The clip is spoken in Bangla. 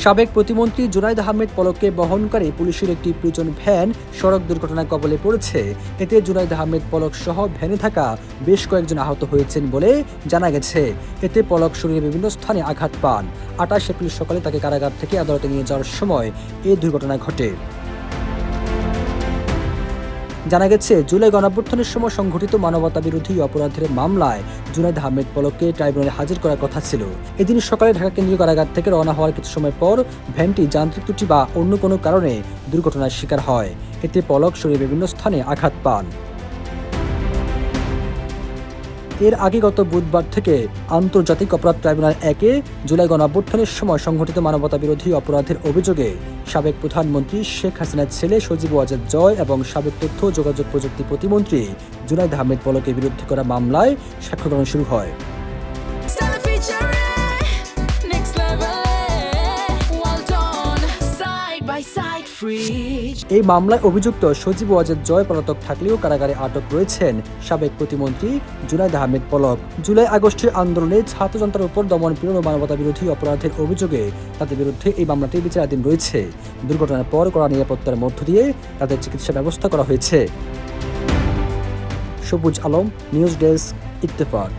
সাবেক প্রতিমন্ত্রী জুনাইদ আহমেদ পলককে বহনকারী পুলিশের একটি প্রিজন ভ্যান সড়ক দুর্ঘটনার কবলে পড়েছে। এতে জুনাইদ আহমেদ পলক সহ ভ্যানে থাকা বেশ কয়েকজন আহত হয়েছেন বলে জানা গেছে। এতে পলক শরীরে বিভিন্ন স্থানে আঘাত পান। 28 এপ্রিল সকালে তাকে কারাগার থেকে আদালতে নিয়ে যাওয়ার সময় এই দুর্ঘটনা ঘটে। জানা গেছে, জুলাই গণঅভ্যুত্থানের সময় সংঘটিত মানবতা বিরোধী অপরাধের মামলায় জুনাইদ আহমেদ পলককে ট্রাইব্যুনালে হাজির করার কথা ছিল। এদিন সকালে ঢাকা কেন্দ্রীয় কারাগার থেকে রওনা হওয়ার কিছু সময় পর ভ্যানটি যান্ত্রিক ত্রুটি বা অন্য কোনো কারণে দুর্ঘটনার শিকার হয়। এতে পলক শরীরে বিভিন্ন স্থানে আঘাত পান। এর আগে গত বুধবার থেকে আন্তর্জাতিক অপরাধ ট্রাইব্যুনাল 1-এ জুলাই গণঅভ্যুত্থানের সময় সংঘটিত মানবতা বিরোধী অপরাধের অভিযোগে সাবেক প্রধানমন্ত্রী শেখ হাসিনার ছেলে সজীব ওয়াজেদ জয় এবং সাবেক তথ্য ও যোগাযোগ প্রযুক্তি প্রতিমন্ত্রী জুনাইদ আহমেদ পলকের বিরুদ্ধে করা মামলায় সাক্ষ্য গ্রহণ শুরু হয়। এই মামলায় অভিযুক্ত সজীব ওয়াজেদ জয় পলাতক থাকলেও কারাগারে আটক রয়েছেন সাবেক প্রতিমন্ত্রী জুনাইদ আহমেদ পলক। জুলাই-আগস্টের আন্দোলনে ছাত্র জনতার উপর দমন পীড়ন ও মানবতা বিরোধী অপরাধের অভিযোগে তাদের বিরুদ্ধে এই মামলাটি বিচারাধীন রয়েছে। দুর্ঘটনার পর কড়া নিরাপত্তার মধ্য দিয়ে তাদের চিকিৎসা ব্যবস্থা করা হয়েছে। সবুজ আলম, নিউজ ডেস্ক, ইত্তেফাক।